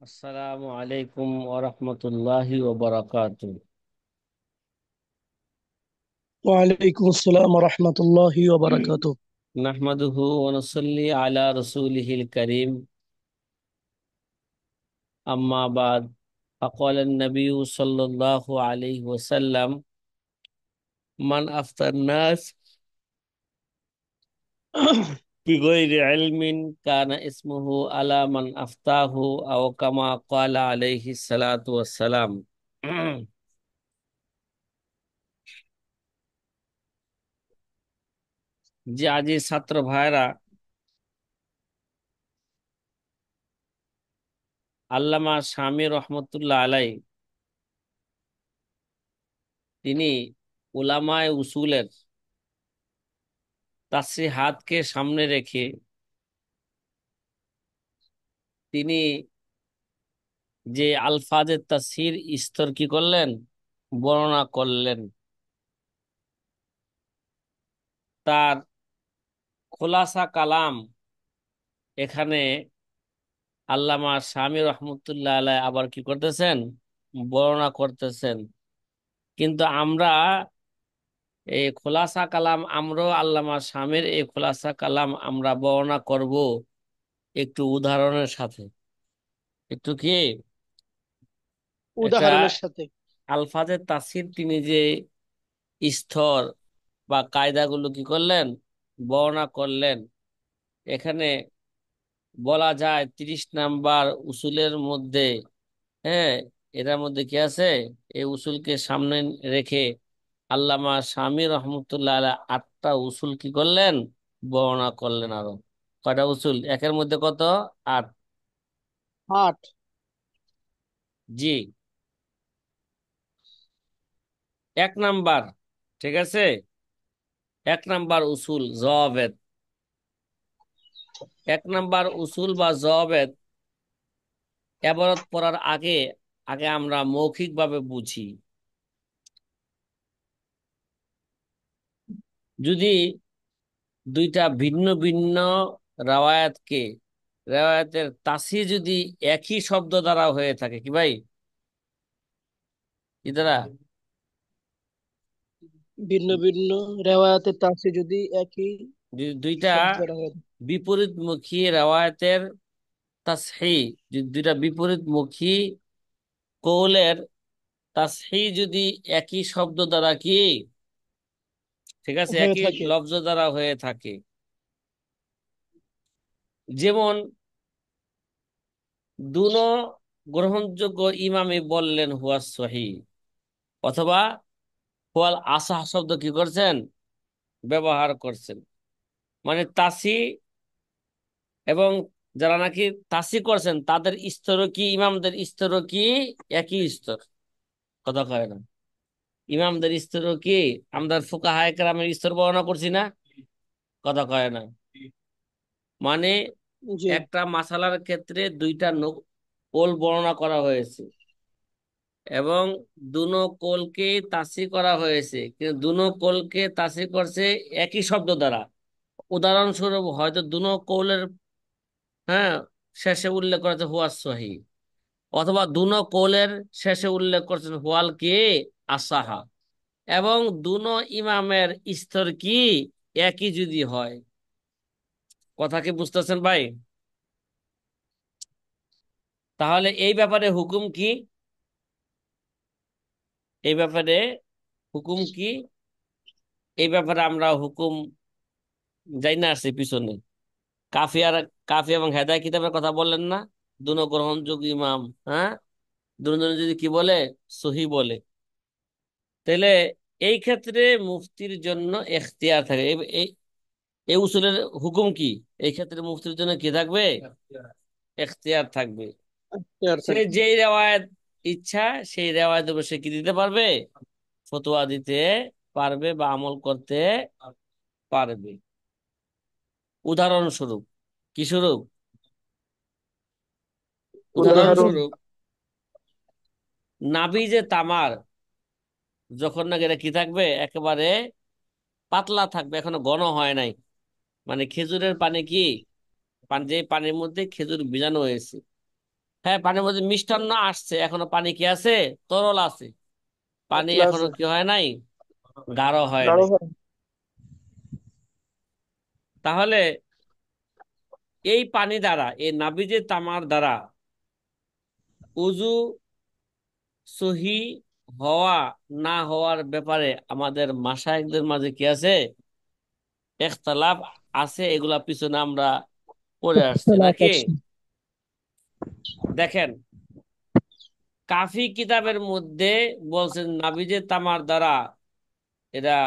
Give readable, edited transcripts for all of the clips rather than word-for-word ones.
আসসালামু আলাইকুম ওরহমতুল্লাহি ওবরাকাতুহ। ওয়ালাইকুম আসসালাম রহমতুল্লাহি ওয়া বারাকাতুহু। নাহমাদুহু ওয়া নুসাল্লি আলা রাসূলিহিল কারীম, আম্মা বাদ। فقال النبي صلى الله عليه وسلم: من أفتى الناس بغير علم كان اسمه على من أفتاه، أو كما قال عليه الصلاة والسلام। যে আজি ছাত্র ভাইরা, আল্লামা শামী রহমতুল্লাহ আলাই তিনি উলামায়ে উসুলের তাসরিহাতকে সামনে রেখে তিনি যে আলফাজের তাসহির স্তর কি করলেন, বর্ণনা করলেন। তার খোলাসা কালাম এখানে আল্লামা শামী রহমতুল্লাহ আলাই আবার কি করতেছেন, বর্ণনা করতেছেন। কিন্তু আমরা এই খোলাসা কালাম, আমরাও আল্লামা শামীর এই খোলাসা কালাম আমরা বর্ণনা করব একটু উদাহরণের সাথে। একটু কি এটা উদাহরণের সাথে। আলফাজের তাসহির তিনি যে স্তর বা কায়দাগুলো কি করলেন, বর্ণনা করলেন। এখানে বলা যায় 30 নাম্বার উসুলের মধ্যে, হ্যাঁ, এটার মধ্যে কি আছে, এই উসুলকে সামনে রেখে আল্লামা শামী রহমতুল্লাহ আলাইহ 8টা উসুল কি করলেন, বর্ণনা করলেন। আরো কয়টা উসুল একের মধ্যে, কত? 8। 8। জি। 1 নাম্বার, ঠিক আছে, 1 নাম্বার উসুল জওয়াবেদ। 1 নাম্বার উসুল বা জওয়াবেদ এবারত পড়ার আগে আগে আমরা মৌখিকভাবে বুঝি। যদি দুইটা ভিন্ন ভিন্ন রাওয়ায়াতকে, রাওয়ায়াতের তাসি যদি একই শব্দ দ্বারা হয়ে থাকে, কি ভাই, কি দ্বারা, ভিন্ন ভিন্ন রেওয়ায়াতের তাফসীর যদি একই দুইটা শব্দ দ্বারা হয়। বিপরীতমুখী রাওয়ায়াতের তাসহি, যদি দুইটা বিপরীতমুখী কৌলের তাসহি যদি একই শব্দ দ্বারা কি, ঠিক আছে, হয়ে একই থাকে। লফজ দ্বারা হয়ে থাকে। যেমন দুনো গ্রহণযোগ্য ইমামে বললেন হুয়া সহি, অথবা হুয়াল আসাহ শব্দ কি করছেন, ব্যবহার করছেন। মানে তাসি এবং যারা নাকি তাসি করছেন তাদের স্তরও কি, ইমামদের স্তরও কি একই স্তর, কথা কয় না। ইমামদের স্তরও কি, আমরা ফুকাহায়ে কেরামের স্তর বর্ণনা করছি না, কথা কয় না। মানে জি। একটা মাসালার ক্ষেত্রে দুইটা কোল বর্ণনা করা হয়েছে এবং দুনো কোলকে তাসি করা হয়েছে, কিন্তু দুনো কোলকে তাসি করছে একই শব্দ দ্বারা। উদাহরণস্বরূপ হয়তো দুনো কৌলের, হ্যাঁ, শেষে উল্লেখ করেছে হুয়া সহি, অথবা দুনো কৌলের শেষে উল্লেখ করেছেন হুয়াল কি আসাহা, এবং দুনো ইমামের স্তর কি একই যদি হয়। কথা কি বুঝতেছেন ভাই? তাহলে এই ব্যাপারে হুকুম কি, এই ব্যাপারে হুকুম কি, এই ব্যাপারে আমরা হুকুম যাই না আসছি পিছনে। কাফি আর কাফি এবং হেদায় কিতাবের কথা বললেন না, দুনো গ্রহণযোগ্য ইমাম, হ্যাঁ, দুজন যদি কি বলে, সহি বলে, তাহলে এই ক্ষেত্রে মুফতির জন্য এখতিয়ার থাকে। এই এই উসুলের হুকুম কি, এই ক্ষেত্রে মুফতির জন্য কি থাকবে, এখতিয়ার থাকবে। এখতিয়ার সে থাকবে। যেই রেওয়ায়ত ইচ্ছা সেই রেওয়ায়ত সে কি দিতে পারবে, ফতোয়া দিতে পারবে বা আমল করতে পারবে। উদাহরণস্বরূপ, কি স্বরূপ, উদাহরণ। উদাহরণস্বরূপ নাভি যে তামার, যখন না এটা কি থাকবে, একেবারে পাতলা থাকবে, এখনো ঘন হয় নাই। মানে খেজুরের পানি কি, যে পানির মধ্যে খেজুর ভিজানো হয়েছে, হ্যাঁ, পানির মধ্যে মিষ্টান্ন আসছে, এখনো পানি কি আছে? তরল আছে। পানি পাতলা এখনো আছে। কি হয় নাই? গাঢ় হয় গাঢ় নাই। হয়। তাহলে এই পানি দ্বারা, এই নাবিজে তামার দ্বারা উযু সহি হওয়া না হওয়ার ব্যাপারে আমাদের মাশায়েখদের মাঝে কি আছে? ইখতিলাফ আছে। এগুলা পিছনে আমরা পড়ে আসছি ইখতিলাফ নাকি? আছে। দেখেন, কাফি কিতাবের মধ্যে বলছেন নাবিজে তামার দ্বারা এরা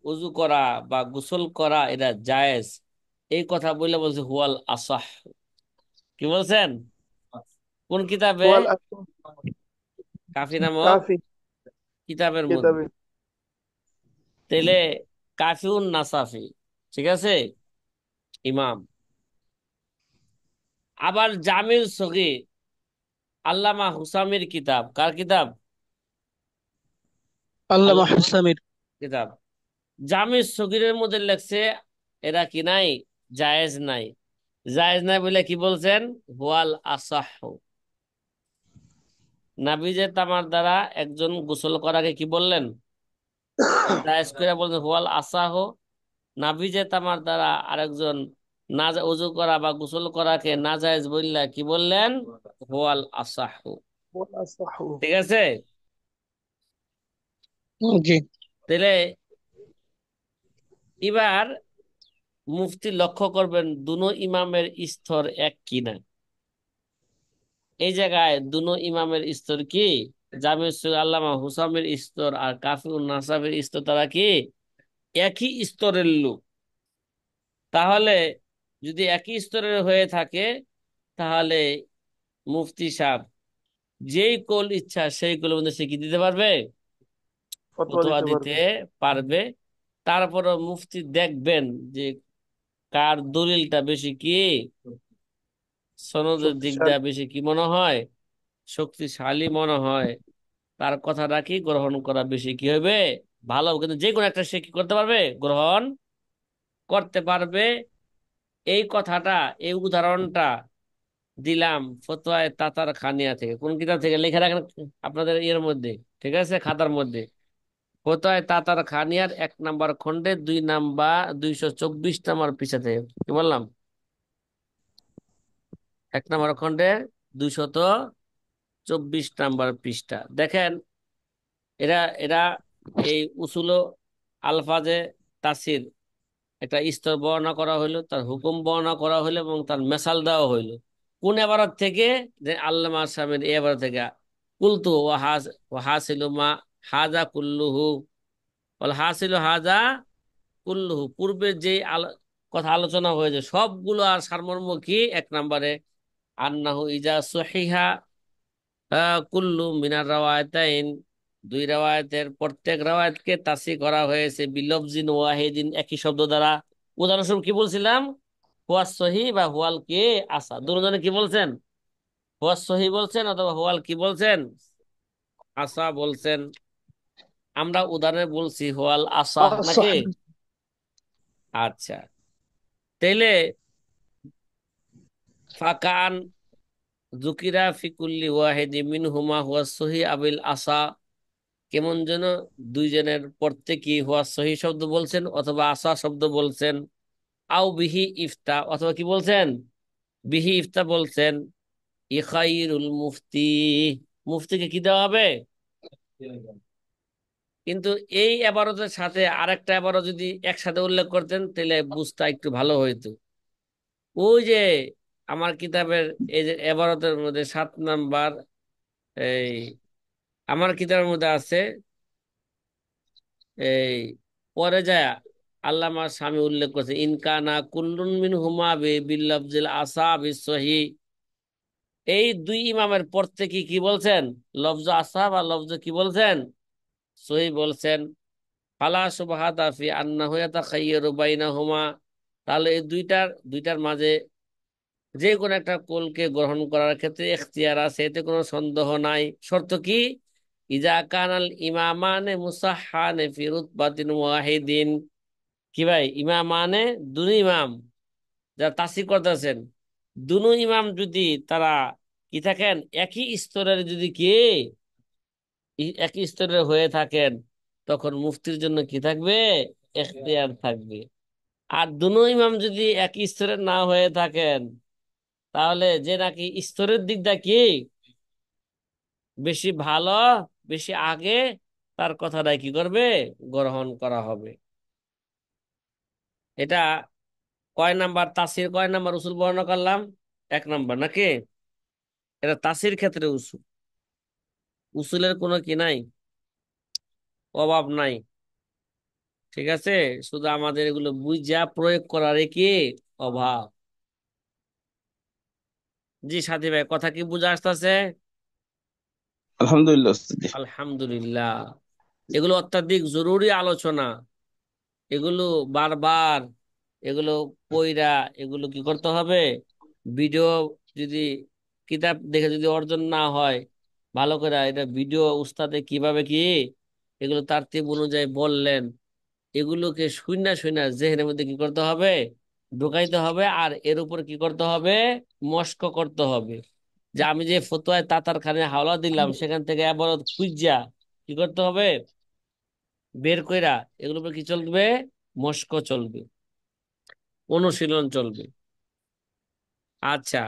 উযু করা বা গোসল করা এটা জায়েজ। এই কথা বলে বলছে হুয়াল আসাহ। কি বলছেন? কোন কিতাবে? ওয়াল আসর। কাফি নামক কাফি কিতাবের মধ্যে। কিতাবে। তেলে কাফিউন নাসাফি, ঠিক আছে, ইমাম। আবার জামিল সগীর, আল্লামা হুসামির কিতাব। কার কিতাব? আল্লামা আল্লামা হুসামির। কিতাব। জামিল সগীরের মধ্যে লেখছে এরা কি নাই? জায়েজ নাই। জায়েজ নাই বলে কি বলছেন? হুয়াল আসাহ। নাবিজে তামার দ্বারা একজন গোসল করাকে কি বললেন? জায়েজ করে বলছেন হুয়াল আসাহ। নাবিজে তামার দ্বারা আরেকজন না উযু করা বা গোসল করাকে নাজায়েজ বললা কি বললেন? হুয়াল আসাহ। ওয়াল আসর। ঠিক আছে। জি। তাহলে এবার মুফতি লক্ষ্য করবেন দুনো ইমামের স্তর এক কিনা। এই জায়গায় দুনো ইমামের স্তর কি? জামির আল্লামা হুসামের স্তর আর কাফিউন নাসাফের স্তর, তারা কি একই স্তরের লোক? তাহলে যদি একই স্তরের হয়ে থাকে, তাহলে মুফতি সাহেব যেই কোল ইচ্ছা সেই কোলের মধ্যে সে কি দিতে পারবে? ফতোয়া ফতোয়া দিতে দিতে পারবে। পারবে। তারপরে মুফতি দেখবেন যে কার দলিলটা বেশি কি, সনদের দিক শক্তিশালী। দিয়ে বেশি কি মনে হয়, শক্তিশালী মনে হয়, তার কথাটা কি গ্রহণ করা বেশি কি হবে, ভালো হবে। কিন্তু যে কোনো একটা সে কি করতে পারবে? গ্রহণ করতে পারবে। এই কথাটা, এই উদাহরণটা দিলাম ফতোয়ায়ে তাতার খানিয়া থেকে। কোন কিতাব থেকে লিখে রাখেন আপনাদের ইয়ের মধ্যে, ঠিক আছে, খাতার মধ্যে। ফতোয়ায়ে তাতার খানিয়ার 1 নম্বর খন্ডে 2 নাম্বার 224 নম্বর পৃষ্ঠা থেকে। কি বললাম? 1 নম্বর খন্ডে 224 নম্বর পৃষ্ঠা দেখেন। এরা এরা এই উসুল আলফাজে তাসির একটা স্তর বর্ণনা করা হইলো, তার হুকুম বর্ণনা করা হইলো এবং তার মেসাল দেওয়া হইলো। কোন এবারত থেকে? যে আল্লামা সাহেবের এই এবারত থেকে। কুলতু ওয়াহাসিলু মা হাজা কুল্লুহু, বল হাসিলু হাজা কুল্লুহু, পূর্বে যে কথা আলোচনা হয়েছে সবগুলো আর সারমর্ম কি? 1 নম্বরে আন্নাহু ইজা সহিহা কুল্লু মিনার রাওয়ায়াতাইন, দুই রাওয়ায়াতের প্রত্যেক রাওয়ায়াতকে তাসিহ করা হয়েছে বিলফজিন ওয়াহিদিন, একই শব্দ দ্বারা। উদাহরণস্বরূপ কি বলছিলাম? হুয়া সহি বা হুয়াল কে আসা, দুজনে কি বলছেন? হুয়া সহি বলছেন অথবা হুয়াল কি বলছেন? আসা বলছেন। আমরা উদাহরণে বলছি হুয়াল আসা নাকি? আসাহ। আচ্ছা। তাইলে ফাকান জুকিরা ফিকুল্লি ওয়াহিদি মিনহুমা হুয়া সহি আবিল আসা, কেমন যেন দুইজনের প্রত্যেকই হুয়া সহি শব্দ বলছেন অথবা আসা শব্দ বলছেন। আও বিহি ইফতা, অথবা কি বলছেন? বিহি ইফতা বলছেন। ইখাইরুল মুফতি, মুফতিকে কি দেওয়া হবে? কিন্তু এই এবারতের সাথে আরেকটা এবারত যদি একসাথে উল্লেখ করতেন তাহলে বুঝতে একটু ভালো হইতো। ওই যে আমার কিতাবের এই যে এবারতের মধ্যে 7 নাম্বার, এই আমার কিতাবের মধ্যে আছে, এই পরে যায় আল্লামা স্বামী উল্লেখ করছে ইনকানা কুল্লুন মিন হুমা বিল্লাফজিল আসা বিসহি। এই দুই ইমামের প্রত্যেকে কি বলছেন? লফজ আসা বা লফজ কি বলছেন? সহি বলছেন। ফালা সুবহাতা ফি আন্নাহু ইয়াতাখায়্যারু বাইনাহুমা, তাহলে এই দুইটার মাঝে যে কোনো একটা কোলকে গ্রহণ করার ক্ষেত্রে এখতিয়ার আছে, এতে কোনো সন্দেহ নাই। শর্ত কি? ইজা কানাল ইমামানে মুসাহহানে ফি রুতবাতিন ওয়াহিদিন। কি ভাই? ইমাম মানে দুই ইমাম যারা তাসির করতেছেন, দুনো ইমাম যদি তারা কি থাকেন, একই স্তরের যদি কি একই স্তরের হয়ে থাকেন, তখন মুফতির জন্য কি থাকবে, এখতিয়ার থাকবে। আর দুনো ইমাম যদি একই স্তরের না হয়ে থাকেন, তাহলে যে নাকি স্তরের দিকটা কি বেশি ভালো, বেশি আগে, তার কথাটাই কি করবে, গ্রহণ করা হবে। এটা কয় নাম্বার তাসির, কয় নাম্বার উসুল বর্ণনা করলাম, 1 নাম্বার নাকি? এটা তাসির ক্ষেত্রে উসুল, উসুলের কোনো কি নাই, অভাব নাই। ঠিক আছে, শুধু আমাদের এগুলো বুঝা প্রয়োগ করার কি অভাব। জি সাথী ভাই, কথা কি বুঝা আসতেছে? আলহামদুলিল্লাহ ওস্তাদ জি। আলহামদুলিল্লাহ। এগুলো অত্যাধিক জরুরি আলোচনা। এগুলো বারবার এগুলো পইরা এগুলো কি করতে হবে, ভিডিও যদি কিতাব দেখে যদি অর্জন না হয় ভালো করে, এটা ভিডিও উস্তাদে কিভাবে কি এগুলো তারতিব অনুযায়ী বললেন, এগুলোকে শুইনা শুইনা জেহেনের মধ্যে কি করতে হবে, ঢুকাইতে হবে। আর এর উপর কি করতে হবে, মস্ক করতে হবে। যে আমি যে ফতোয়ায় তাতার খানে হাওলা দিলাম, সেখান থেকে আবার খুঁজা কি করতে হবে, বের কইরা এগুলোর উপর কি চলবে, মস্ক চলবে, অনুশীলন চলবে। আচ্ছা,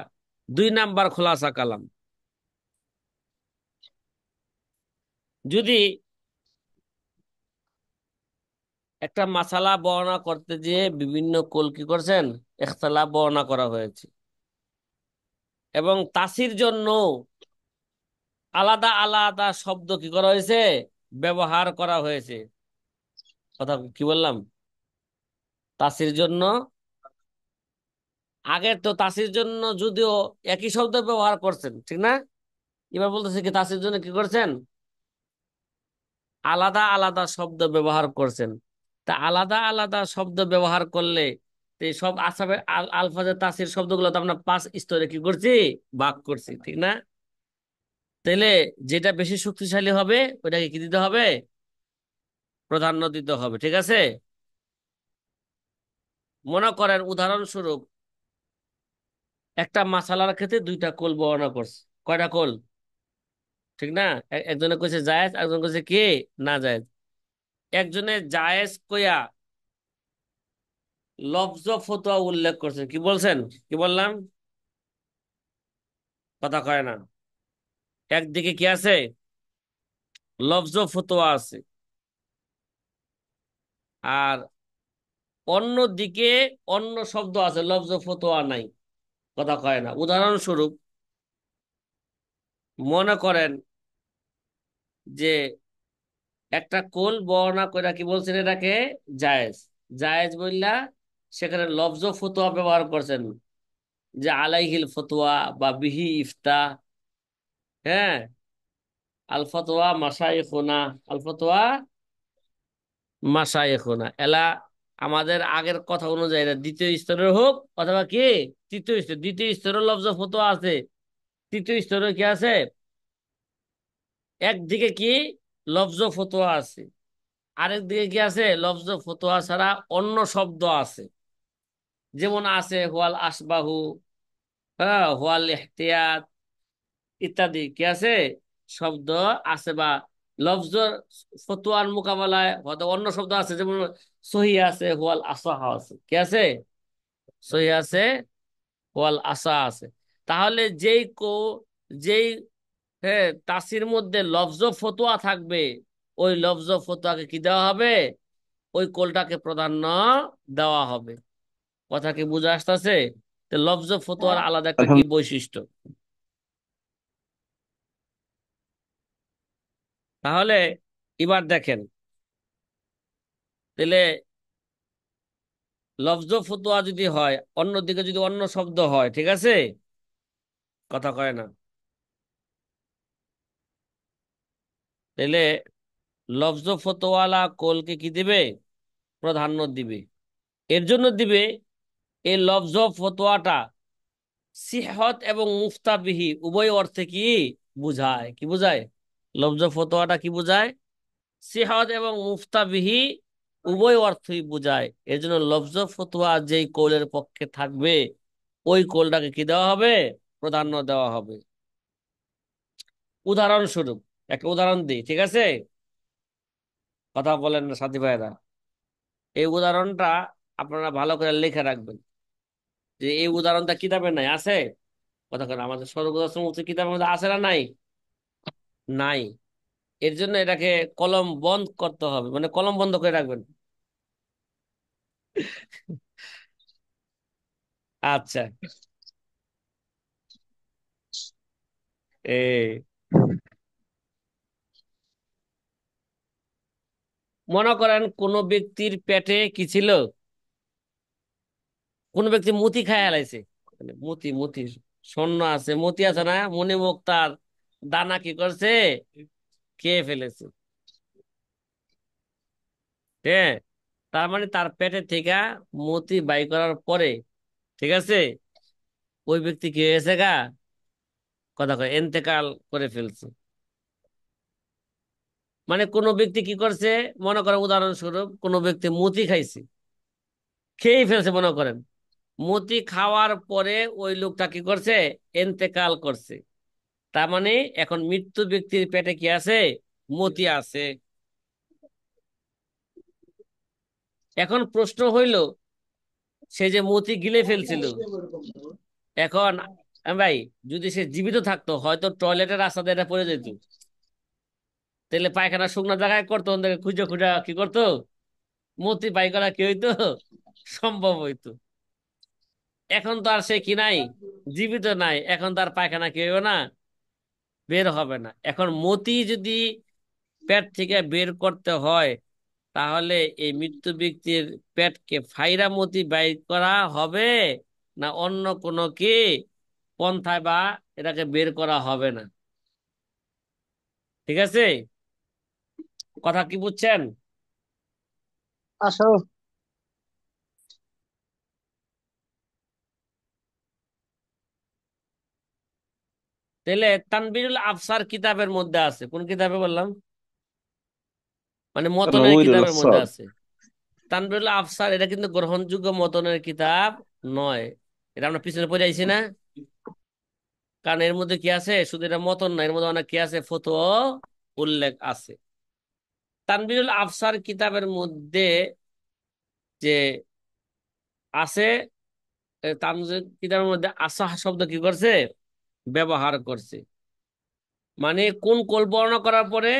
2 নাম্বার খোলাসা কালাম। যদি একটা মাসালা বর্ণনা করতে যেয়ে বিভিন্ন কুল কি করছেন, ইখতিলাফ বর্ণনা করা হয়েছে, এবং তাসির জন্য আলাদা আলাদা শব্দ কি করা হয়েছে, ব্যবহার করা হয়েছে। কথা কি বললাম, তাসির জন্য, আগের তো তাসির জন্য যদিও একই শব্দ ব্যবহার করছেন, ঠিক না? এবার বলতেছে কি তাসির জন্য কি করছেন, আলাদা আলাদা শব্দ ব্যবহার করছেন। তা আলাদা আলাদা শব্দ ব্যবহার করলে তো এই সব আসাবে আলফাজের তাসির শব্দগুলো তো আমরা 5 স্তরে কি করছি, ভাগ করছি, ঠিক না? তাহলে যেটা বেশি শক্তিশালী হবে ওটাকে কি দিতে হবে, প্রাধান্য দিতে হবে। ঠিক আছে, মনে করেন উদাহরণস্বরূপ একটা মাসালার ক্ষেত্রে 2টা কোল বর্ণনা করছে। কয়টা কোল, ঠিক না? একজনে কইছে জায়েজ, একজন কইছে কি না জায়েজ। একজনে জায়েজ কইয়া লফজ ফতোয়া উল্লেখ করছেন, কি বলছেন, কি বললাম, কথা কয় না। একদিকে কি আছে, লফজ ফতোয়া আছে, আর অন্য দিকে অন্য শব্দ আছে, লফজ ফতোয়া নাই, কথা কয় না। উদাহরণস্বরূপ মনে করেন যে একটা কোল বর্ণনা করে কি বলছেন, এটাকে জায়েজ, জায়েজ বললা সেখানে লফজ ফতোয়া ব্যবহার করছেন, যে আলাইহিল ফতোয়া বা বিহি ইফতা। হ্যাঁ, আল ফতোয়া মাশাইখুনা, আল ফতোয়া মাশাইখুনা এলা। আমাদের আগের কথা অনুযায়ী এটা দ্বিতীয় স্তরের হোক অথবা কি তৃতীয় স্তর, দ্বিতীয় স্তরের লফজ ফতোয়া আছে, তৃতীয় স্তরে কি আছে, একদিকে কি লফজ ফতোয়া আছে, আরেক দিকে কি আছে, লফজ ফতোয়া ছাড়া অন্য শব্দ আছে। যেমন আছে হোয়াল আসবাহু, হ্যাঁ, হোয়াল ইহতিয়াত ইত্যাদি কি আছে, শব্দ আছে। বা লফজ ফতোয়ার মোকাবেলায় হয়তো অন্য শব্দ আছে, যেমন সহি আছে, হোয়াল আসাহা আছে, কি আছে, সহি আছে, হোয়াল আসা আছে। তাহলে যেই হ্যাঁ তাসির মধ্যে লফজ ফতোয়া থাকবে, ওই লফজ ফতোয়াকে কি দেওয়া হবে, ওই কোলটাকে প্রাধান্য দেওয়া হবে। কথা কি বুঝে আসতেছে? তো লফজ ফতোয়ার আলাদা একটা কি বৈশিষ্ট্য। তাহলে এবার দেখেন, তাহলে লফজ ফতোয়া যদি হয়, অন্যদিকে যদি অন্য শব্দ হয়, ঠিক আছে, কথা কয় না, তাহলে লফজ ফতোয়ালা কোলকে কি দিবে, প্রাধান্য দিবে। এর জন্য দিবে, এই লফজ ফতোয়াটা সিহত এবং মুফতাবিহি উভয় অর্থে কি বুঝায়, কি বুঝায়, লফজ ফতোয়াটা কি বুঝায়, সিহত এবং মুফতাবিহি উভয় অর্থই বুঝায়। এর জন্য লফজ ফতোয়া যেই কৌলের পক্ষে থাকবে, ওই কৌলটাকে কি দেওয়া হবে, প্রাধান্য দেওয়া হবে। উদাহরণস্বরূপ একটা উদাহরণ দিই, ঠিক আছে? কথা বলেন না সাথী ভাইরা। এই উদাহরণটা আপনারা ভালো করে লিখে রাখবেন, যে এই উদাহরণটা কিতাবে নাই, আছে? কথা কেন, আমাদের সর্বদা সমুদ্র কিতাবের মধ্যে আছে না নাই? নাই। এর জন্য এটাকে কলম বন্ধ করতে হবে, মানে কলম বন্ধ করে রাখবেন। আচ্ছা। এই মনে করেন কোন ব্যক্তির পেটে কি ছিল? কোন ব্যক্তি মতি খায় হেলাইছে, মানে মতি মতি স্বর্ণ আছে, মতি আছে না, মণিমুক্ত তার দানা কি করছে, খেয়ে ফেলেছে। হ্যাঁ, তার মানে তার পেটে থেকে মতি বাই করার পরে, ঠিক আছে, ওই ব্যক্তি কি হয়েছে গা, কথা কয় এন্তেকাল করে ফেলছে। মানে কোন ব্যক্তি কি করছে, মনে করেন উদাহরণস্বরূপ কোন ব্যক্তি মতি খাইছে, খেয়েই ফেলছে মনে করেন। মতি খাওয়ার পরে ওই লোকটা কি করছে, এন্তেকাল করছে। তার মানে এখন মৃত্যু ব্যক্তির পেটে কি আছে, মতি আছে। এখন প্রশ্ন হইল, সে যে মতি গিলে ফেলছিল, এখন ভাই, যদি সে জীবিত থাকতো হয়তো টয়লেটের রাস্তা দিয়ে এটা পড়ে যেত, তাহলে পায়খানা শুকনো জায়গায় করতো, ওদের খুঁজে খুঁজে কি করতো, মতি বাই করা কি হইতো, সম্ভব হইতো। এখন তো আর সে কি নাই, জীবিত নাই, এখন তার পায়খানা কি হইবে না, বের হবে না। এখন মতি যদি পেট থেকে বের করতে হয়, তাহলে এই মৃত্যু ব্যক্তির পেটকে ফাইরা মতি বাইর করা হবে, না অন্য কোনো কি পন্থায় বা এটাকে বের করা হবে না? ঠিক আছে, কথা কি বুঝছেন? আসো। তাহলে তানবীরুল আফসার কিতাবের মধ্যে আছে, কোন কিতাবে বললাম, মানে মতনের তানওয়িরুল কিতাবের মধ্যে আফসার। আছে। তানবীরুল আফসার এটা কিন্তু গ্রহণযোগ্য মতনের কিতাব নয়। এটা আমরা পিছনে পড়ে আইছি না, কারণ এর মধ্যে কি আছে, শুধু এটা মতন না, এর মধ্যে অনেক কি আছে, ফতোয়া উল্লেখ আছে। তানবীরুল আফসার কিতাবের মধ্যে যে আছে, তানবীর কিতাবের মধ্যে আসাহ শব্দ কি করছে, ব্যবহার করছে। মানে কোন কোল বর্ণনা করার পরে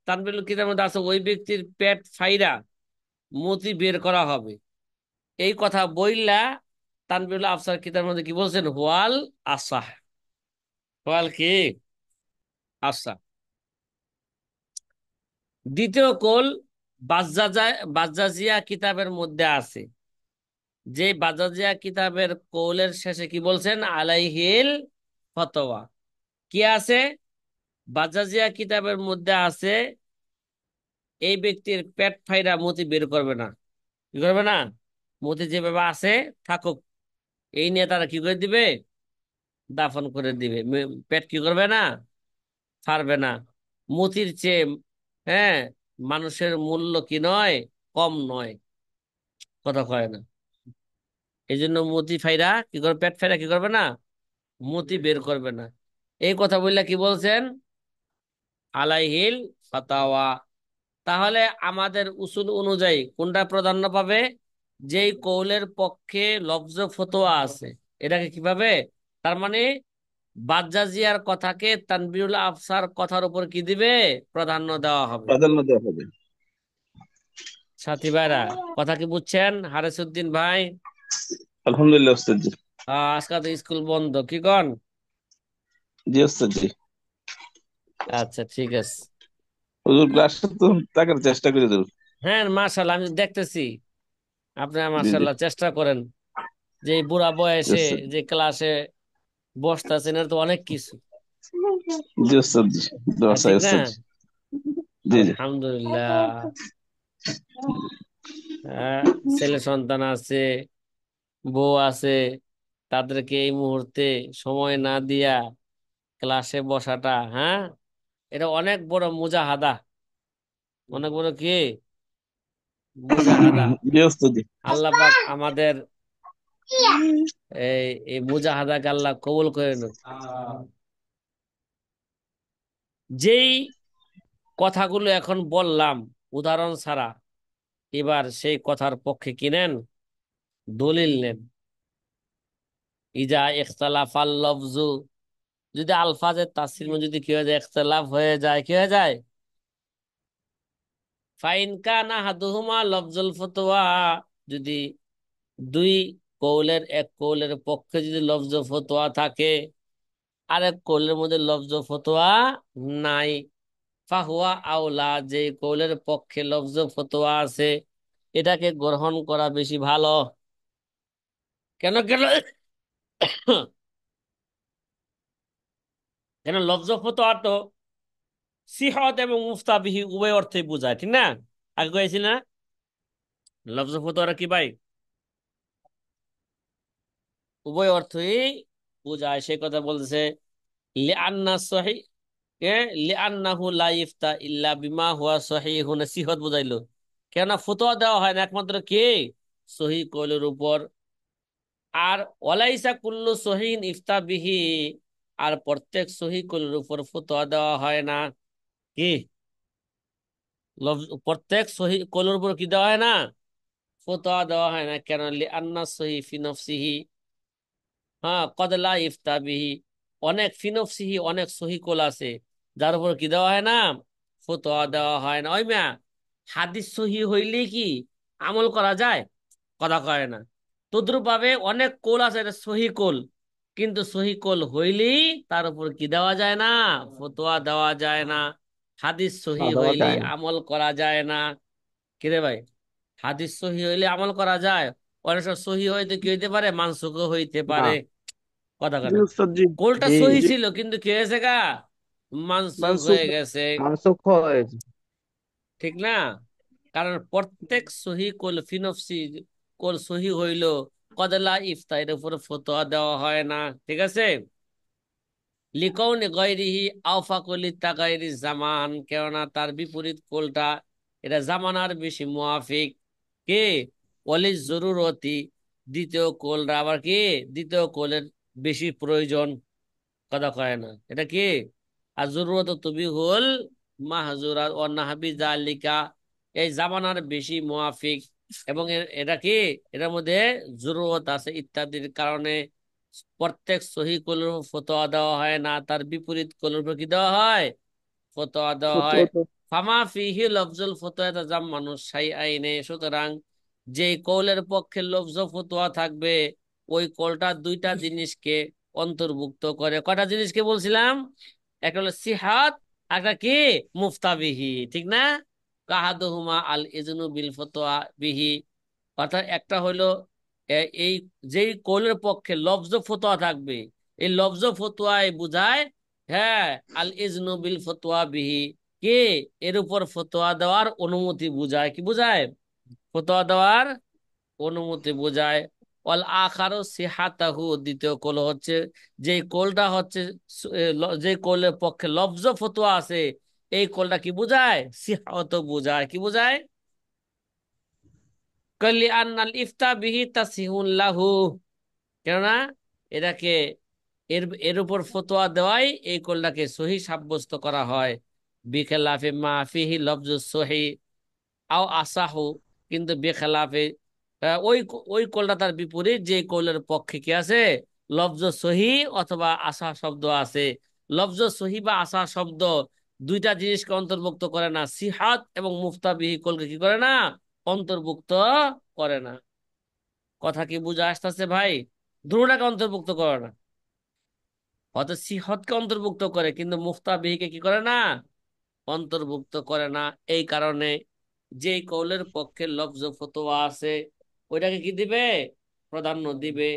তানবীরুল কিতাবের মধ্যে আছে ওই ব্যক্তির পেট ফাইরা মতি বের করা হবে, এই কথা বইলা তানবীরুল আফসার কিতাবের মধ্যে কি বলছেন, হোয়াল আসাহ। হোয়াল কি আসাহ। দ্বিতীয় কোল বাজ্জাজিয়া কিতাবের মধ্যে আছে, যে বাজাজিয়া কিতাবের কৌলের শেষে কি বলছেন, আলাইহিল ফতোয়া। কি আছে, বাজাজিয়া কিতাবের মধ্যে আছে এই ব্যক্তির পেট ফাইরা মতি বের করবে না, কি করবে না, মতি যেভাবে আছে থাকুক, এই নিয়ে তারা কি করে দিবে, দাফন করে দিবে। পেট কি করবে না, ছাড়বে না। মতির চেয়ে, হ্যাঁ, মানুষের মূল্য কি নয়, কম নয়। কথা কয় না, এই জন্য মতি ফাইরা কি করবে, পেট ফাইরা কি করবে না, মতি বের করবে না। এই কথা বললে কি বলছেন, আলাইহিল ফাতাওয়া। তাহলে আমাদের উসুল অনুযায়ী কোনটা প্রাধান্য পাবে, যেই কৌলের পক্ষে লফজ ফতোয়া আছে, এটাকে কিভাবে, তার মানে বাজ্জাজিয়ার কথাকে তানবীরুল আফসার কথার উপর কি দিবে, প্রাধান্য দেওয়া হবে। প্রাধান্য দেওয়া হবে। সাথী ভাইরা, কথা কি বুঝছেন, হারেসুদ্দিন ভাই? আলহামদুলিল্লাহ ওস্তাদ জি। আজকাল তো স্কুল বন্ধ, কি কন? জি ওস্তাদ জি। আচ্ছা ঠিক আছে। হুজুর ক্লাসে তো থাকার চেষ্টা করে দেব। হ্যাঁ মাশাল্লাহ, আমি দেখতেছি আপনারা জি জি। মাশাল্লাহ চেষ্টা করেন, যে এই বুড়া জি বয়সে ওস্তাদ। যে ক্লাসে বসতেছেন, এটা তো অনেক কিছু। জি ওস্তাদ জি। দোয়া হ্যাঁ চাই ঠিক না, ওস্তাদ জি। জি জি। আলহামদুলিল্লাহ। হ্যাঁ, ছেলে সন্তান আছে, বউ আছে, তাদেরকে এই মুহূর্তে সময় না দিয়া ক্লাসে বসাটা, হ্যাঁ, এটা অনেক বড় মুজাহাদা, অনেক বড় কি মুজাহাদা। জি ওস্তাদ জি। আল্লাহ পাক আমাদের এই এই মুজাহাদাকে আল্লাহ কবুল করে নিক। যেই কথাগুলো এখন বললাম উদাহরণ ছাড়া, এবার সেই কথার পক্ষে কি নেন? দলিল নেন। ইজা ইখতালাফাল লফজু, যদি আলফাজের তাসরির মধ্যে যদি কি হয়ে যায়, ইখতিলাফ হয়ে যায়, কি হয়ে যায়? ফাইন কানা হাদুহুমা লফজুল ফতোয়া, যদি দুই কৌলের এক কৌলের পক্ষে যদি লফজ ফতোয়া থাকে, আরেক কৌলের মধ্যে লফজ ফতোয়া নাই, ফাহুয়া আউলা, যে কৌলের পক্ষে লফজ ফতোয়া আছে এটাকে গ্রহণ করা বেশি ভালো। কেন কেন? কেন? লফজ ফতোয়া তো সিহত এবং মুফতাবিহি উভয় অর্থে বোঝায়, ঠিক না? আগে কয়েছি না, লফজ ফতোয়ারা কি ভাই? উভয় অর্থই বোঝায়, সে কথা বলতেছে। লিআন্না সহি কে লিআন্নাহু লা ইফতা ইল্লা বিমা হুয়া সহিহুন, সিহত বুঝাইলো। কেননা ফতোয়া দেওয়া হয় না একমাত্র কে? সহি কৌলের উপর। আর ওয়ালাইসা কুল্লু সহিন ইফতা বিহি, আর প্রত্যেক সহি কৌলের উপর ফতোয়া দেওয়া হয় না। কি? প্রত্যেক সহি কৌলের উপর কি দেওয়া হয় না? ফতোয়া দেওয়া হয় না। কেন? লিআন্না সহি ফি নফসিহি, হ্যাঁ, কদলা ইফতা বিহি, অনেক ফিনফসিহি, অনেক সহি কোল আছে যার উপর কি দেওয়া হয় না? ফতোয়া দেওয়া হয় না। ওই মিয়া, হাদিস সহি হইলে কি আমল করা যায়? কথা কয় না। তদ্রুপ ভাবে অনেক কোল আছে, এটা সহি কোল, কিন্তু সহি কোল হইলেই তার উপর কি দেওয়া যায় না? ফতোয়া দেওয়া যায় না। হাদিস সহি দেওয়া হইলেই যায় না। আমল করা যায় না। কিরে ভাই, হাদিস সহি হইলে আমল করা যায়, অনেক সময় সহি হইতে কি হইতে পারে, মানসুখও হইতে না। পারে। কথা জি কেন? উস্তাদ জি। কোলটা জি সহি জি। ছিল কিন্তু কি হয়েছে গা? মানসুখ মানসুখ। হয়ে গেছে। মানসুখ হয়েছে। ঠিক না? কারণ প্রত্যেক সহি কোল ফিনফসি, কোল সহি হইল, কদলা ইফতা, এর উপরে ফতোয়া দেওয়া হয় না। ঠিক আছে? লিকৌনি গৈরিহি আওফাকুলি তাগাইরি জামান, কেননা তার বিপরীত কোলটা এটা জামানার বেশি মুয়াফিক। কে? অলি জরুরতি, দ্বিতীয় কোলটা আবার কি? দ্বিতীয় কোলের বেশি প্রয়োজন। কথা কয় না, এটা কি? আর জরুরত তুমি হল মাহজুরাত ও নাহাবি জালিকা, এই জামানার বেশি মুয়াফিক, এবং এটা কি, এটার মধ্যে জরুরত আছে ইত্যাদির কারণে প্রত্যেক সহি কলর ফতোয়া দেওয়া হয় না, তার বিপরীত কলর উপর কি দেওয়া হয়? ফতোয়া দেওয়া হয়। ফতুয়া তো। ফামা ফিহি লফজুল ফতোয়া তাজাম্মানু শাইআইনে, সুতরাং যে কৌলের পক্ষে লফজ ফতোয়া থাকবে ওই কলটা দুইটা জিনিসকে অন্তর্ভুক্ত করে। কয়টা জিনিসকে বলছিলাম? একটা হলো সিহাত, একটা কি? মুফতাবিহি, ঠিক না? কাহাদুহুমা আল ইজনু বিল ফতোয়া বিহি, অর্থাৎ একটা হলো এই যেই কৌলের পক্ষে লফজ ফতোয়া থাকবে, এই লফজ ফতোয়ায় বুঝায়, হ্যাঁ, আল ইজনু বিল ফতোয়া বিহি, কে? এর উপর ফতোয়া দেওয়ার অনুমতি বুঝায়। কি বুঝায়? ফতোয়া দেওয়ার অনুমতি বোঝায়। অল আখারো সিহাতাহু, দ্বিতীয় কোল হচ্ছে যে কোলটা হচ্ছে যে কোলের পক্ষে লফজ ফতোয়া আছে, এই কোলটা কি বুঝায়? সিহাত বুঝায়। কি বুঝায়? কলি আন্নাল ইফতা বিহি তাসিহুন লাহু, কেননা এটাকে এর এর উপর ফতোয়া দেওয়াই এই কোলটাকে সহি সাব্যস্ত করা হয়। বিখেলাফে মা ফিহি লফজ সহি আও আসাহু, কিন্তু বেখেলাফে ওই ওই কলটা তার বিপরীত, যে কৌলের পক্ষে কি আছে? লফজ সহি অথবা আশা শব্দ আছে। লফজ সহি বা আশা শব্দ দুইটা জিনিসকে অন্তর্ভুক্ত করে না, সিহাত এবং মুফতাবিহি কলকে কি করে না? অন্তর্ভুক্ত করে না। কথা কি বুঝা আসতেছে ভাই? দুটাকে অন্তর্ভুক্ত করে না, হয়তো সিহতকে অন্তর্ভুক্ত করে কিন্তু মুফতাবিহিকে কি করে না? অন্তর্ভুক্ত করে না। এই কারণে যে কৌলের পক্ষে লফজ ফতোয়া আছে ওইটাকে কি দিবে? প্রাধান্য দিবে।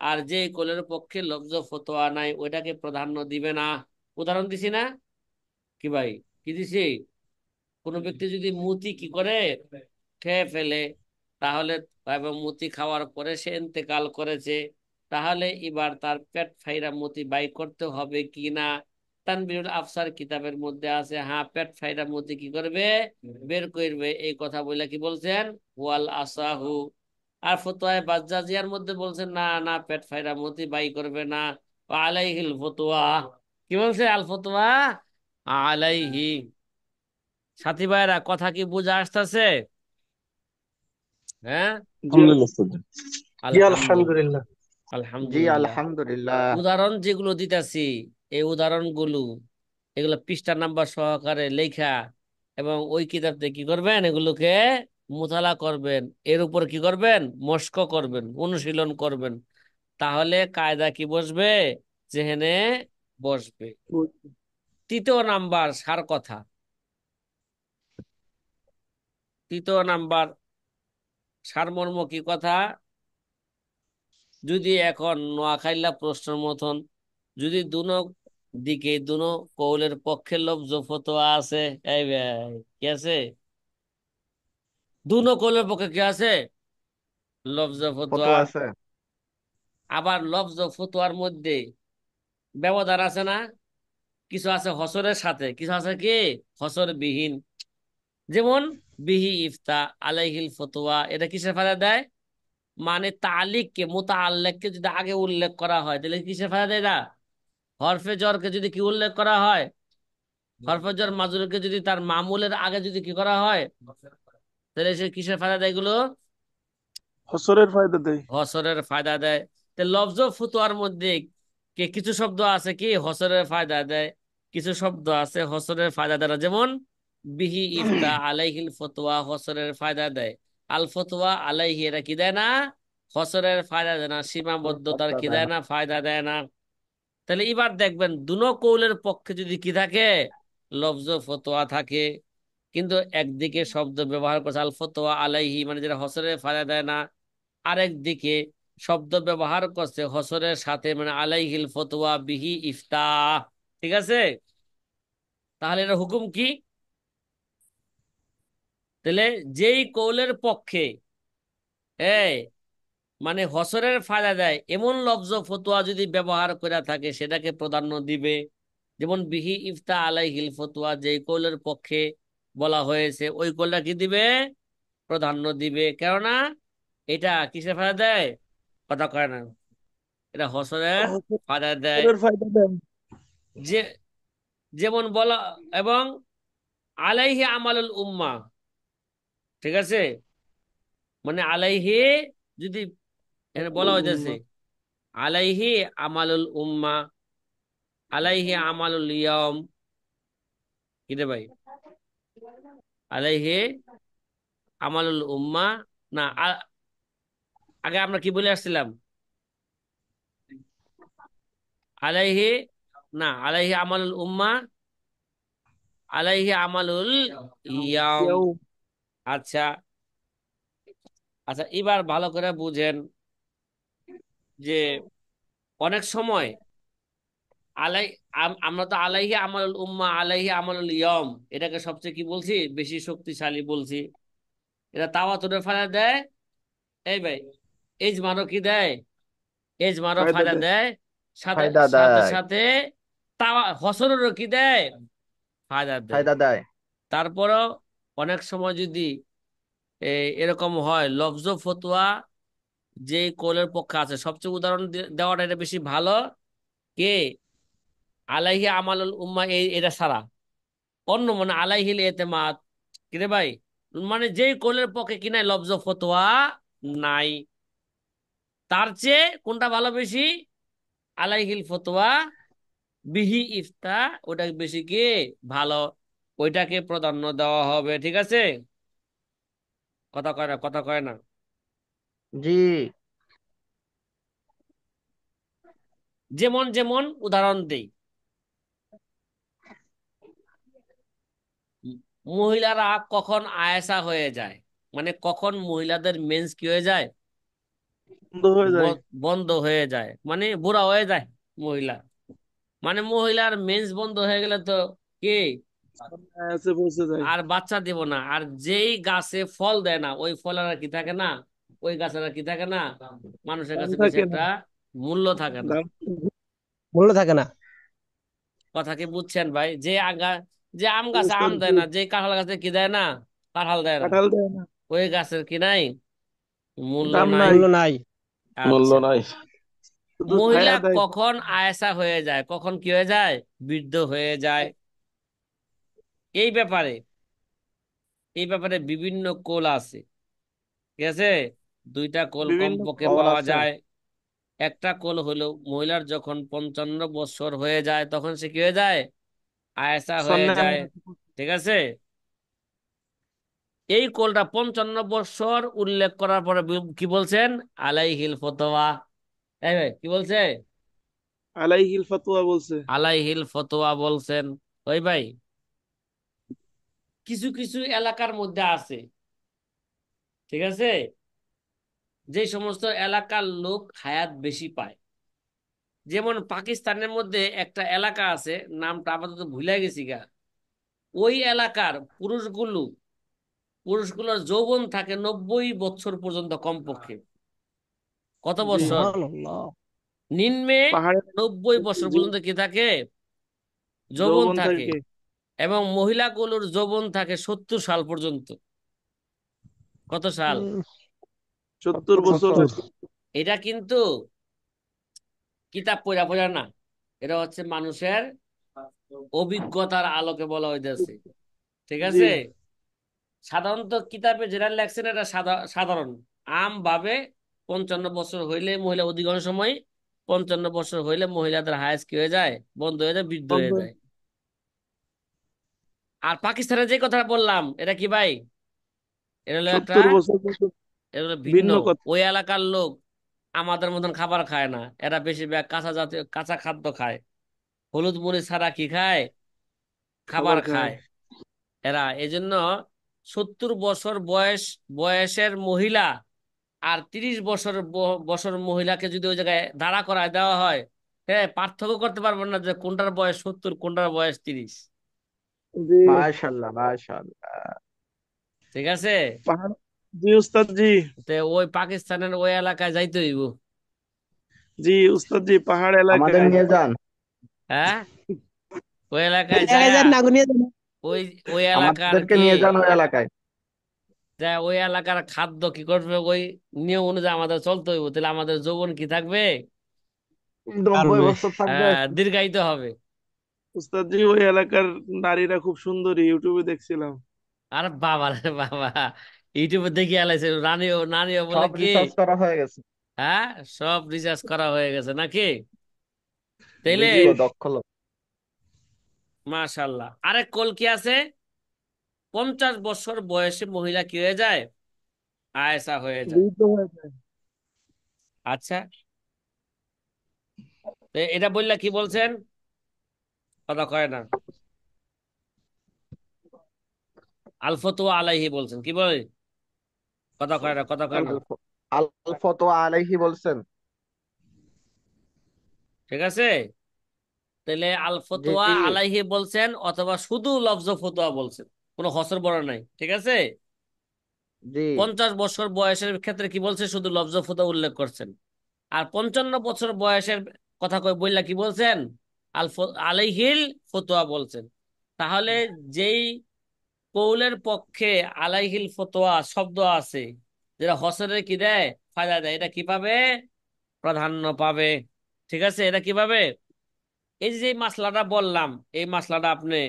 আর যে কৌলের পক্ষে লফজ ফতোয়া নাই ওইটাকে প্রাধান্য দিবে না। উদাহরণ দিছি না কি ভাই? কি দিছি? কোনো ব্যক্তি যদি মুতি কি করে, খেয়ে ফেলে, তাহলে, এবং মুতি খাওয়ার পরে সে ইন্তেকাল করেছে, তাহলে এবার তার পেট ফাইরা মুতি বাই করতে হবে কি না? তানবীরুল আফসার কিতাবের মধ্যে আছে, হ্যাঁ, পেট ফাইরা মুতি কি করবে? বের করবে। এই কথা বলে কি বলছেন? ওয়াল আসাহু। আর ফতোয়ায়ে বাজ্জাজিয়ার মধ্যে বলছেন না, না, পেট ফাইরা মুতি বাই করবে না। আলাইহিল ফতোয়া, কি বলছে? আল ফতোয়া আলাইহি। সাথী ভাইরা কথা কি বুঝে আসতেছে? হ্যাঁ, জি আলহামদুলিল্লাহ ওস্তাদ জি। জি আলহামদুলিল্লাহ। আলহামদুলিল্লাহ। জি আলহামদুলিল্লাহ। আলহামদুলিল্লাহ। উদাহরণ যেগুলো দিতেছি, এই উদাহরণগুলো এগুলো পৃষ্ঠা নাম্বার সহকারে লেখা এবং ওই কিতাব থেকে কি করবেন, এগুলোকে মুতালা করবেন, এর উপর কি করবেন, মশক করবেন, অনুশীলন করবেন। তাহলে কায়দা কি বসবে, যেহেনে বসবে। তৃতীয় নাম্বার সার কথা। তৃতীয় নাম্বার সারমর্ম কি কথা, যদি এখন নোয়াখাইলা প্রশ্নের মতন যদি দুনো দিকে দুনো কৌলের পক্ষে লফজ ফতোয়া আছে, এই ভাই কি আছে, দুনো কৌলের পক্ষে কি আছে, লফজ কত ফতোয়া। আছে? আবার লফজ ফতোয়ার মধ্যে ব্যবধান আছে না, কিছু আছে হসরের সাথে, কিছু আছে কি হসর বিহীন। যেমন বিহি ইফতা, আলাইহিল ফতোয়া, এটা কিসের ফায়দা দেয়, মানে তালিককে মুতাআল্লিককে যদি আগে উল্লেখ করা হয় তাহলে কিসের ফায়দা দেয় না, হরফে জরকে যদি কি উল্লেখ করা হয়, হরফে জর মাজরুরকে যদি তার মামুলের আগে যদি কি করা হয়, তাহলে সে কিসের ফায়দা দেয় এগুলো, হসরের ফায়দা দেয়। হসরের ফায়দা দেয়। তো লফজ ফুতুয়ার মধ্যে কিছু শব্দ আছে কি হসরের ফায়দা দেয়, কিছু শব্দ আছে হসরের ফায়দা দেয় না। যেমন বিহি ইফতা, আলাইহিল ফতোয়া হসরের ফায়দা দেয়, আল ফতোয়া আলাইহি এরা কি দেয় না, হসরের ফায়দা দেয় না, সীমাবদ্ধতার কি দেয় না, ফায়দা দেয় না। তাহলে এবার দেখবেন দুনো কৌলের পক্ষে যদি কি থাকে, লফজ ফতোয়া থাকে, কিন্তু একদিকে শব্দ ব্যবহার করছে আল ফতোয়া আলাইহি, মানে যেটা হসরের ফায়দা দেয় না, আরেক দিকে শব্দ ব্যবহার করছে হসরের সাথে, মানে আলাইহিল ফতোয়া বিহি ইফতা। ঠিক আছে, তাহলে এর হুকুম কি, তাহলে যেই কৌলের পক্ষে এই মানে হসরের ফায়দা দেয় এমন লফজ ফতোয়া যদি ব্যবহার করে থাকে সেটাকে প্রাধান্য দিবে। যেমন বিহি ইফতা আলাইহিল ফতোয়া, যেই কৌলের পক্ষে বলা হয়েছে ওই কৌলটা কি দিবে, প্রাধান্য দিবে। কেননা এটা কিসের ফায়দা দেয়, কথা কয় না, এটা হসরের ফায়দা দেয়। হসরের ফায়দা দেয়। যে যেমন বলা, এবং আলাইহি আমালুল উম্মা, ঠিক আছে, মানে আলাইহি যদি এখানে বলা আমালুল হইতেছে উম্মাহ। আলাইহি আমালুল উম্মা, আলাইহি আমালুল ইয়ম, কি রে ভাই, আলাইহি আমালুল উম্মা, না আগে আমরা কি বলে আসছিলাম, আলাইহি, না আলাইহি আমালুল উম্মা, আলাইহি আমালুল ইয়াম। ইয়াও। আচ্ছা, আচ্ছা এবার ভালো করে বুঝেন যে অনেক সময় আলাই আমরা তো আলাইহি আমালুল উম্মা আলাইহি আমালুল ইয়ম এটাকে সবচেয়ে কি বলছি, বেশি শক্তিশালী বলছি। এটা তাওয়াতুরের ফায়দা দেয়, এই ভাই এজমারও কি দেয়, এজমারও ফায়দা ফায়দা দেয়। দেয়, সাথে ফায়দা সাথে দেয়। সাথে তাওয়া হসরেরও কি দেয়, ফায়দা দেয়। ফায়দা দেয়। তারপরও অনেক সময় যদি এরকম হয় লফজ ফতোয়া যে কোলের পক্ষে আছে, সবচেয়ে উদাহরণ দেওয়াটা এটা বেশি ভালো, কে আলাইহি আমালুল উম্মা এটা ছাড়া অন্য, মানে আলাইহিল এতেমাদ, কিরে ভাই, মানে যেই কোলের পক্ষে কিনা লফজ ফতোয়া নাই, তার চেয়ে কোনটা ভালো বেশি, আলাইহিল ফতোয়া বিহি ইফতা, ওটা বেশি কি ভালো, ওইটাকে প্রাধান্য দেওয়া হবে। ঠিক আছে, কথা কয় না, কথা কয় না। জি। যেমন যেমন উদাহরণ দেই, মহিলারা কখন আয়েশা হয়ে যায়, মানে কখন মহিলাদের মেন্স কি হয়ে যায়, বন্ধ হয়ে যায়। বন্ধ হয়ে যায়, মানে বুড়া হয়ে যায় মহিলা, মানে মহিলার মেন্স বন্ধ হয়ে গেলে তো কি আছে পৌঁছে যায়। আর বাচ্চা দিব না, আর যেই গাছে ফল দেয় না ওই ফল আর কি থাকে না, ওই গাছের আর কি থাকে না, মানুষের দাম কাছে বেশি থাকে না। একটা মূল্য থাকে না। দাম মূল্য থাকে না। কথা কি বুঝছেন ভাই, যে যে আম গাছে আম ওস্তাদ দেয় জি, না, যে কাঁঠাল গাছে কি দেয় না, কাঁঠাল দেয় না, কাঁঠাল দেয় না। ওই গাছের কি নাই, মূল্য দাম নাই। নাই। মূল্য নাই। মূল্য আচ্ছা, নাই। শুধু মহিলা ছায়া দেয়। কখন আয়েশা হয়ে যায়, কখন কি হয়ে যায়, বৃদ্ধ হয়ে যায়, এই ব্যাপারে এই ব্যাপারে বিভিন্ন কোল আছে, ঠিক আছে? দুইটা কোল বিভিন্ন কমপক্ষে কল পাওয়া আছে। যায়। একটা কোল হলো মহিলার যখন 55 বছর হয়ে যায় তখন সে কি হয়ে যায়, আয়েশা হয়ে সন্ন্যায় যায়, ঠিক আছে? এই কোলটা 55 বছর উল্লেখ করার পরে কি বলছেন, আলাইহিল ফতোয়া। এই ভাই কি বলছে, আলাইহিল ফাতোয়া বলছে। আলাইহিল ফতোয়া বলছেন। ওই ভাই কিছু কিছু এলাকার মধ্যে আছে, ঠিক আছে, যে সমস্ত এলাকার লোক হায়াত বেশি পায়। যেমন পাকিস্তানের মধ্যে একটা এলাকা আছে, নামটা আপাতত ভুলে গেছি গা। ওই এলাকার পুরুষগুলোর যৌবন থাকে 90 বছর পর্যন্ত কমপক্ষে। কত জি। বছর? সুবহানাল্লাহ। নিম্নে পাহাড়ে 90 বছর জি, পর্যন্ত কি থাকে, যৌবন যৌবন থাকে। থাকে এবং মহিলাগুলোর যৌবন থাকে 70 সাল পর্যন্ত। কত সাল? 70 বছর। 70। এটা কিন্তু কিতাব পড়া পড়া না, এটা হচ্ছে মানুষের অভিজ্ঞতার আলোকে বলা হইতেছে, ঠিক জি। আছে? সাধারণত কিতাবে যেটা লেখছেন এটা সাধারণ আম ভাবে 55 বছর হইলে মহিলা, অধিকাংশ সময় 55 বছর হইলে মহিলাদের হায়াস কি হয়ে যায়, বন্ধ হয়ে যায়, বৃদ্ধ হয়ে যায়। আর পাকিস্তানের যে কথাটা বললাম এটা কি ভাই, এটা হলো একটা, 70 বছর পর্যন্ত এটা হলো ভিন্ন। ভিন্ন কথা। ওই এলাকার লোক আমাদের মতন খাবার খায় না, এরা বেশিরভাগ কাঁচা জাতীয় কাঁচা খাদ্য খায়। হলুদ মরিচ ছাড়া কি খায়, খাবার খাবার খায়। খায় এরা। এজন্য 70 বছর বয়সের মহিলা আর 30 বছর বছর মহিলাকে যদি ওই জায়গায় দাঁড়া করায় দেওয়া হয়, হ্যাঁ, পার্থক্য করতে পারবেন না যে কোনটার বয়স 70 কোনটার বয়স 30। জি। মাশাআল্লাহ, মাশাআল্লাহ। ঠিক আছে? পাহাড়। জি উস্তাদ জি। তো ওই পাকিস্তানের ওই এলাকায় যাইতে হইব। জি উস্তাদ জি, পাহাড় আমাদের এলাকায়। নিয়ে যান। হ্যাঁ, ওই এলাকায় এলাকায় যায়া যান না নিয়ে যান। ওই ওই এলাকার আমাদেরকে কি, নিয়ে যান ওই এলাকায়। যা ওই এলাকার খাদ্য কি করবে, ওই নিয়ম অনুযায়ী আমাদের চলতে হইব, তাহলে আমাদের যৌবন কি থাকবে, 90 বছর থাকবে। দীর্ঘায়িত হবে। উস্তাদ জি, ওই এলাকার নারীরা খুব সুন্দরী, ইউটিউবে দেখছিলাম। আরে বাবা রে বাবা, ইউটিউবে দেখি আলাইছে রানীও নারীও বলে সব কি, রিসার্চ করা হয়ে গেছে। হ্যাঁ, সব রিসার্চ করা হয়ে গেছে নাকি? তাইলে জি। বিজ্ঞ দক্ষ লোক। মাশাল্লাহ। আরেক কল কি আছে, 50 বছর বয়সে মহিলা কি হয়ে যায়, আয়েশা হয়ে যায়। বৃদ্ধ হয়ে যায়। আচ্ছা, তো এটা বললে কি বলছেন, কথা কয় না, আল ফতোয়া আলাইহি বলছেন, কি বলে, কথা কয় না, কথা কয় আল- না। আল আল ফতোয়া আলাইহি বলছেন। ঠিক আছে? তাহলে আল জি ফতোয়া জি আলাইহি বলছেন অথবা শুধু লফজ ফতোয়া বলছেন, কোনো হসর বড় নাই, ঠিক আছে? জি 50 বছর বয়সের ক্ষেত্রে কি বলছে, শুধু লফজ ফতোয়া উল্লেখ করছেন। আর 55 বছর বয়সের কথা কই বললা কি বলছেন, আলাইহিল ফতোয়া বলছেন। তাহলে যেই কৌলের পক্ষে আলাইহিল ফতোয়া শব্দ আছে, যেটা হসরের কি দেয়, ফায়দা দেয়, এটা কি পাবে, প্রাধান্য পাবে। ঠিক আছে? এটা কি পাবে, এই যে মাসলাটা বললাম, এই মাসলাটা আপনি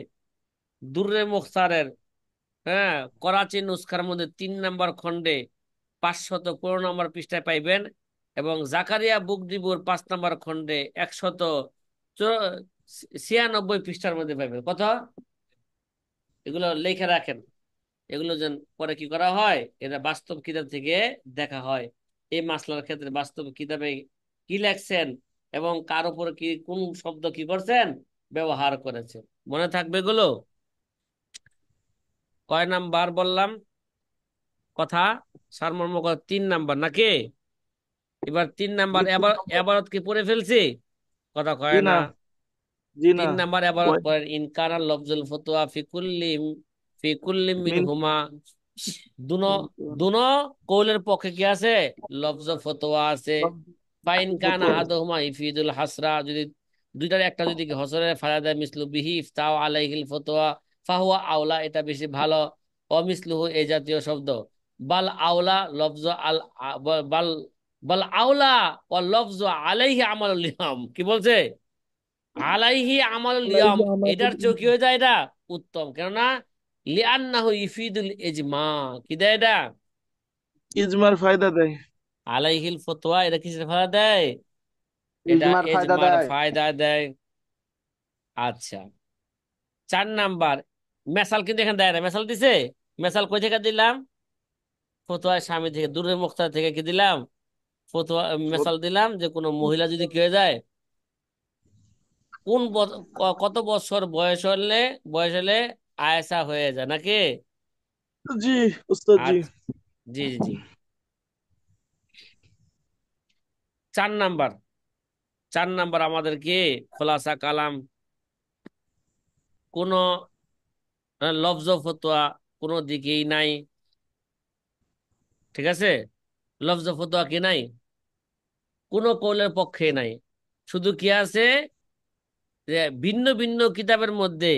দুররে মুখতারের, হ্যাঁ, করাচি নুসখার মধ্যে 3 নম্বর খণ্ডে 515 নম্বর পৃষ্ঠায় পাইবেন। এবং জাকারিয়া বুক ডিপোর 5 নম্বর খণ্ডে 196 পৃষ্ঠার মধ্যে পাইবেন। কত? এগুলো লিখে রাখেন, এগুলো যেন পরে কি করা হয়, এটা বাস্তব কিতাব থেকে দেখা হয়। এই মাসলার ক্ষেত্রে বাস্তব কিতাবে কি লেখছেন এবং কার উপর কি কোন শব্দ কি করছেন, ব্যবহার করেছেন, মনে থাকবে এগুলো। কয় নাম্বার বললাম কথা, সারমর্ম কথা 3 নাম্বার নাকি? এবার 3 নাম্বার জি, তিন নম্বর। এবারত কি পড়ে ফেলছি, কথা জি কয় না। না। জি না। 3 নাম্বার এবারত কয়- পড়েন, ইনকারা লফজুল ফতুয়া ফি কুল্লি মিন মিনহুমা। দুনো দুনো কৌলের পক্ষে কি আছে, লফজ ফতোয়া আছে। ফাইন কান ফতোয়া। আহাদুহুমা ইফিদুল হাসরা, যদি দুইটার একটা যদি হসরের ফায়দা দেয়, মিসলু বিহি ইফতাও আলাইহিল ফতোয়া ফাহুয়া আওলা, এটা বেশি ভালো। অমিসলুহু এই জাতীয় শব্দ, বাল আওলা লফজ আল বাল বাল আওলা ও লফজ আলাইহি আমালুল ইমাম, কি বলছে, আলাইহি আমালুল ইয়াম, আলাইহি আমাদের এটার চেয়েও কি হয়ে যায়, এটা উত্তম, কেননা লিআন্নাহু ইফিদুল ইজমা। কি দেয় এটা? ইজমার ফায়দা দেয়। আলাইহিল ফতোয়া, এটা কিসের ফায়দা দেয়? এটা ইজমার ফায়দা ইজমার দেয়। ফায়দা দেয়। আচ্ছা, 4 নাম্বার, মেসাল কিন্তু এখানে দেয় না, মেসাল দিছে। মেসাল কই থেকে দিলাম? ফতোয়া স্বামী থেকে, দূরের মুক্তা থেকে কি দিলাম? ফতোয়া। মেসাল দিলাম যে কোনো মহিলা যদি কি হয়ে যায়, কোন কত বছর বয়স হলে আয়েশা হয়ে যায় নাকি? জি উস্তাদ জি। আচ্ছা, জি জি জি। 4 নাম্বার, 4 নাম্বার আমাদের কি খোলাসা কালাম, কোন লফজ ফতোয়া কোনো দিকেই নাই। ঠিক আছে, লফজ ফতোয়া কি নাই, কোনো কৌলের পক্ষে নাই। শুধু কি আছে, যে ভিন্ন ভিন্ন কিতাবের মধ্যে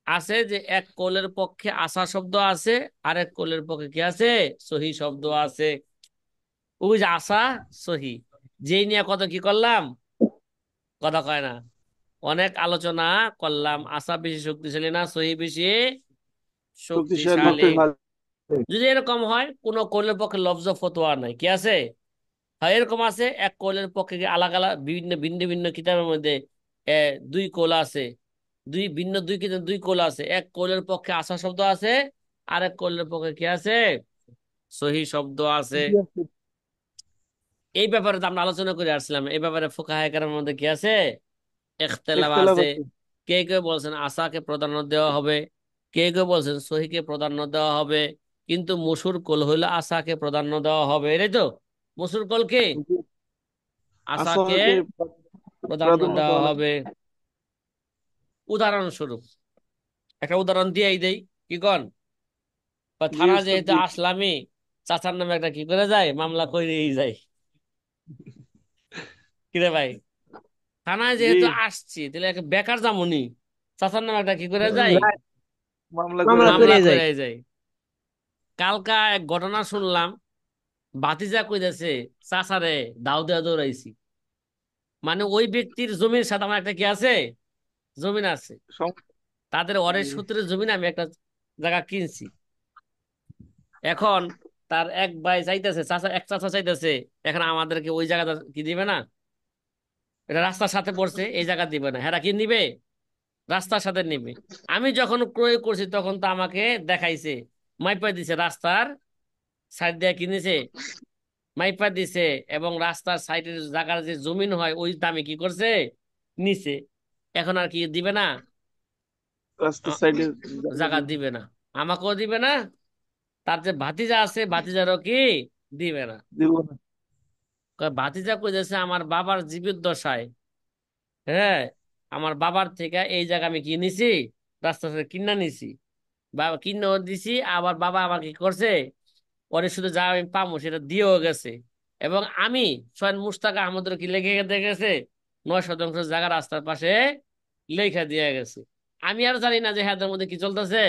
আছে যে এক কৌলের পক্ষে আসা শব্দ আছে, আরেক কৌলের পক্ষে কি আছে, সহি শব্দ আছে। ওই যে আসা সহি, যেই নিয়ে কত কি করলাম, কথা কয় না, অনেক আলোচনা করলাম। আসা বেশি শক্তিশালী না সহি বেশি শক্তিশালী। শক্তিশালী। যদি এরকম হয় কোন কৌলের পক্ষে লফজ ফতোয়া নাই, কি আছে? হ্যাঁ, এরকম আছে, এক কৌলের পক্ষে কি আলাদা আলাদা বিভিন্ন ভিন্ন ভিন্ন কিতাবের মধ্যে দুই কৌল আছে, দুই কিতাব দুই কৌল আছে। এক কৌলের পক্ষে আসা শব্দ আছে, আরেক কৌলের পক্ষে কি আছে, সহি শব্দ আছে। এই ব্যাপারে তো আমরা আলোচনা করে আসছিলাম, এই ব্যাপারে ফুকাহে কেরামের মধ্যে কি আছে, ইখতিলাফ ইখতিলাফ আছে। আছে। কে কে বলছেন আসাকে প্রাধান্য দেওয়া হবে, কে কে বলছেন সহিকে প্রাধান্য দেওয়া হবে, কিন্তু মসুর কোল হইলো আসাকে প্রাধান্য দেওয়া হবে, এটাই তো। মসুর কোল কে, আসাকে আসাকে প্রাধান্য প্রাধান্য দেওয়া দেওয়া লাগবে। হবে। উদাহরণস্বরূপ একটা উদাহরণ দিয়েই দেই, কি কন? বা জি থানা উস্তাদ যেহেতু জি। আসলামি, চাচার নামে একটা কি করে যায়, মামলা করেই যায়। কিরে ভাই, থানায় জি যেহেতু আসছি তাহলে একটা বেকার জামুনি, চাচার নামে একটা কি করে যায়, রাইট। মামলা করে মামলা যায়। মামলা করে যায়। করে যায়। কালকা এক ঘটনা শুনলাম, ভাতিজা কইতেছে চাচারে দাও দেওয়া দৌড়াইছি। মানে ওই ব্যক্তির জমির সাথে আমার একটা কি আছে, জমিন আছে। সম- তাদের অরের জি। সূত্রের জমিন আমি একটা জায়গা কিনছি। এখন তার এক ভাই চাইতেছে, এক চাচা চাইতেছে, এখন আমাদেরকে ওই জায়গাটা কি দিবে না, এটা রাস্তার সাথে পড়ছে, এই জায়গা দিবে না, হ্যাঁ কি নিবে, রাস্তার সাথে নিবে। আমি যখন ক্রয় করছি তখন তো আমাকে দেখাইছে, মাইপা দিছে রাস্তার সাইড দিয়ে কিনেছে, মাইপা দিছে, এবং রাস্তার সাইডের জায়গার যে জমিন হয় ওই দামে কি করছে, নিছে। এখন আর কি দিবে না, রাস্তার আ- সাইডে জায়গা দিবে না, আমাকেও দিবে না, তার যে ভাতিজা আছে ভাতিজারও কি দিবে না। দিব না। কয় ভাতিজা কইতেছে আমার বাবার জীবিত দশায়, হ্যাঁ, আমার বাবার থেকে এই জায়গা আমি কি নিছি, রাস্তা থেকে কিনা নিছি, বাবা কিনেও দিছি, আবার বাবা আমাকে কি করছে, পরে শুধু যা আমি পাবো সেটা দিয়েও গেছে। এবং আমি স্বয়ং মুশতাক আহমদের কি লেখে গেছে, 9 শতাংশ জায়গা রাস্তার পাশে লেখা দিয়ে গেছে। আমি আর জানি না যে হ্যাঁ মধ্যে কি চলতেছে,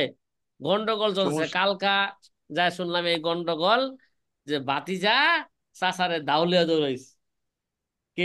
গন্ডগোল চলতেছে। সমস্যা। কালকা যা শুনলাম এই গন্ডগোল, যে বাতিজা চাচারে দাউলিয়া দৌড়াইছে।